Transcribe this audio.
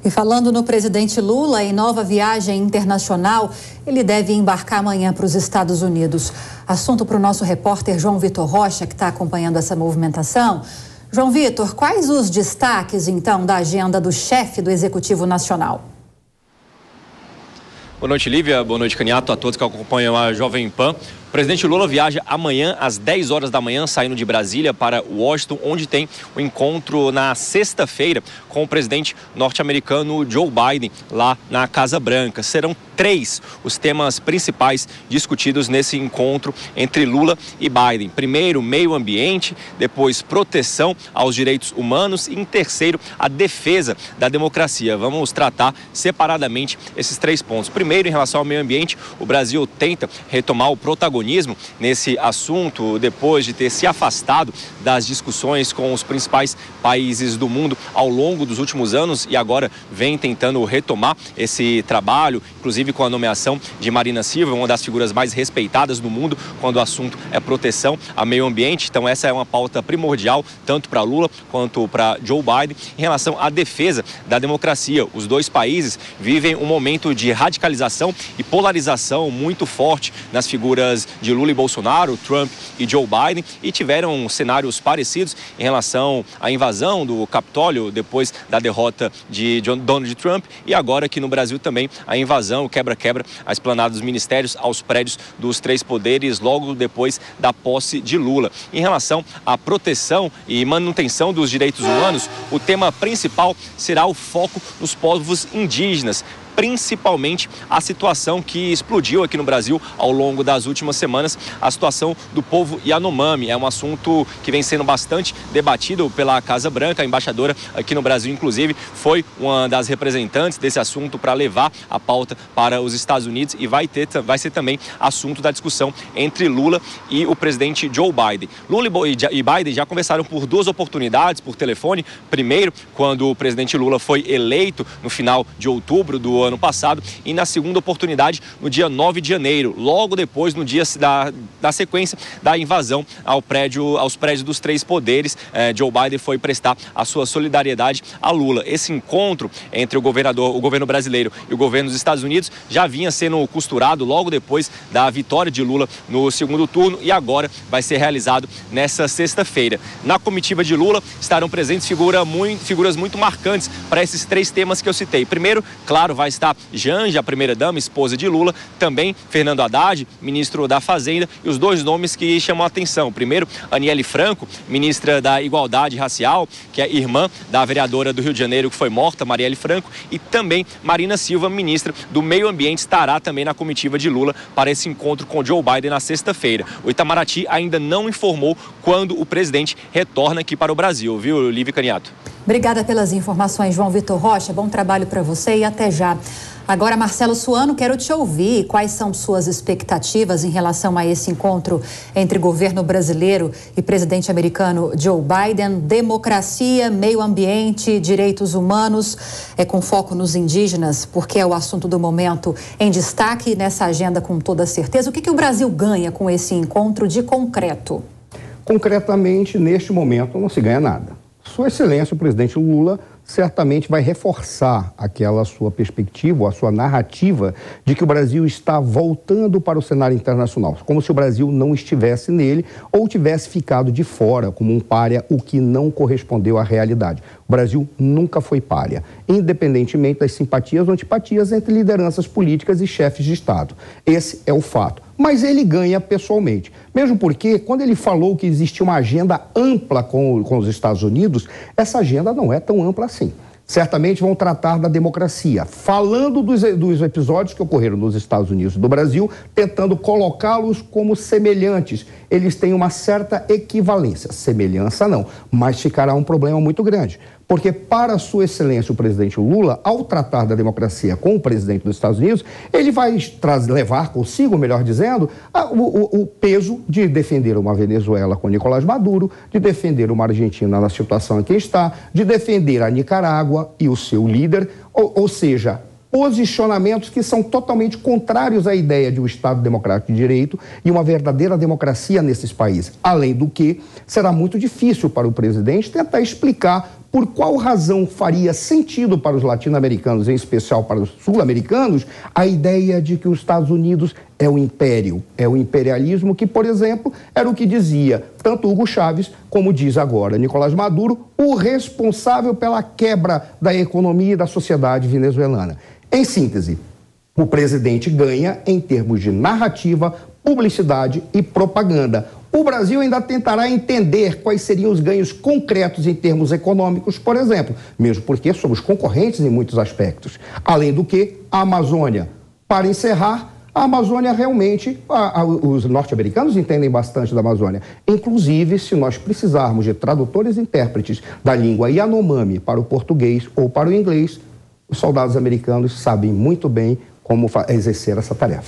E falando no presidente Lula, em nova viagem internacional, ele deve embarcar amanhã para os Estados Unidos. Assunto para o nosso repórter João Vitor Rocha, que está acompanhando essa movimentação. João Vitor, quais os destaques, então, da agenda do chefe do Executivo Nacional? Boa noite, Lívia. Boa noite, Caniato, a todos que acompanham a Jovem Pan. O presidente Lula viaja amanhã às 10 horas da manhã, saindo de Brasília para Washington, onde tem o encontro na sexta-feira com o presidente norte-americano Joe Biden, lá na Casa Branca. Serão 3 os temas principais discutidos nesse encontro entre Lula e Biden. Primeiro, meio ambiente, depois proteção aos direitos humanos e, em terceiro, a defesa da democracia. Vamos tratar separadamente esses 3 pontos. Primeiro, em relação ao meio ambiente, o Brasil tenta retomar o protagonismo nesse assunto, depois de ter se afastado das discussões com os principais países do mundo ao longo dos últimos anos e agora vem tentando retomar esse trabalho, inclusive com a nomeação de Marina Silva, uma das figuras mais respeitadas do mundo quando o assunto é proteção ao meio ambiente. Então essa é uma pauta primordial, tanto para Lula quanto para Joe Biden. Em relação à defesa da democracia, os dois países vivem um momento de radicalização e polarização muito forte nas figuras de Lula e Bolsonaro, Trump e Joe Biden, e tiveram cenários parecidos em relação à invasão do Capitólio depois da derrota de Donald Trump e agora aqui no Brasil também a invasão, o quebra-quebra à esplanada dos ministérios, aos prédios dos 3 poderes logo depois da posse de Lula. Em relação à proteção e manutenção dos direitos humanos, o tema principal será o foco nos povos indígenas, principalmente a situação que explodiu aqui no Brasil ao longo das últimas semanas, a situação do povo Yanomami. É um assunto que vem sendo bastante debatido pela Casa Branca. A embaixadora aqui no Brasil, inclusive, foi uma das representantes desse assunto para levar a pauta para os Estados Unidos e vai ser também assunto da discussão entre Lula e o presidente Joe Biden. Lula e Biden já conversaram por 2 oportunidades por telefone. Primeiro, quando o presidente Lula foi eleito no final de outubro do ano passado, e na segunda oportunidade no dia 9 de janeiro, logo depois, no dia da sequência da invasão aos prédios dos 3 poderes. Joe Biden foi prestar a sua solidariedade a Lula. Esse encontro entre o governo brasileiro e o governo dos Estados Unidos já vinha sendo costurado logo depois da vitória de Lula no segundo turno e agora vai ser realizado nessa sexta-feira. Na comitiva de Lula estarão presentes figuras muito marcantes para esses 3 temas que eu citei. Primeiro, claro, vai estar Janja, a primeira-dama, esposa de Lula, também Fernando Haddad, ministro da Fazenda, e os 2 nomes que chamam a atenção. Primeiro, Aniele Franco, ministra da Igualdade Racial, que é irmã da vereadora do Rio de Janeiro que foi morta, Marielle Franco, e também Marina Silva, ministra do Meio Ambiente, estará também na comitiva de Lula para esse encontro com Joe Biden na sexta-feira. O Itamaraty ainda não informou quando o presidente retorna aqui para o Brasil, viu, Lívia Caniato? Obrigada pelas informações, João Vitor Rocha. Bom trabalho para você e até já. Agora, Marcelo Suano, quero te ouvir. Quais são suas expectativas em relação a esse encontro entre governo brasileiro e presidente americano Joe Biden? Democracia, meio ambiente, direitos humanos, com foco nos indígenas, porque é o assunto do momento em destaque nessa agenda com toda certeza. O que o Brasil ganha com esse encontro de concreto? Concretamente, neste momento, não se ganha nada. Sua Excelência, o presidente Lula, certamente vai reforçar aquela sua perspectiva, a sua narrativa de que o Brasil está voltando para o cenário internacional, como se o Brasil não estivesse nele ou tivesse ficado de fora como um pária, o que não correspondeu à realidade. O Brasil nunca foi pária, independentemente das simpatias ou antipatias entre lideranças políticas e chefes de Estado. Esse é o fato. Mas ele ganha pessoalmente. Mesmo porque, quando ele falou que existia uma agenda ampla com os Estados Unidos, essa agenda não é tão ampla assim. Certamente vão tratar da democracia, falando dos episódios que ocorreram nos Estados Unidos e do Brasil, tentando colocá-los como semelhantes. Eles têm uma certa equivalência, semelhança não, mas ficará um problema muito grande. Porque para Sua Excelência o presidente Lula, ao tratar da democracia com o presidente dos Estados Unidos, ele vai levar consigo, melhor dizendo, o peso de defender uma Venezuela com Nicolás Maduro, de defender uma Argentina na situação em que está, de defender a Nicarágua e o seu líder, ou seja, posicionamentos que são totalmente contrários à ideia de um Estado democrático de direito e uma verdadeira democracia nesses países. Além do que, será muito difícil para o presidente tentar explicar Por qual razão faria sentido para os latino-americanos, em especial para os sul-americanos, a ideia de que os Estados Unidos é o império, é o imperialismo que, por exemplo, era o que dizia tanto Hugo Chávez, como diz agora Nicolás Maduro, o responsável pela quebra da economia e da sociedade venezuelana. Em síntese, o presidente ganha em termos de narrativa, publicidade e propaganda. O Brasil ainda tentará entender quais seriam os ganhos concretos em termos econômicos, por exemplo, mesmo porque somos concorrentes em muitos aspectos. Além do que, a Amazônia. Para encerrar, a Amazônia realmente, os norte-americanos entendem bastante da Amazônia. Inclusive, se nós precisarmos de tradutores e intérpretes da língua Yanomami para o português ou para o inglês, os soldados americanos sabem muito bem como exercer essa tarefa.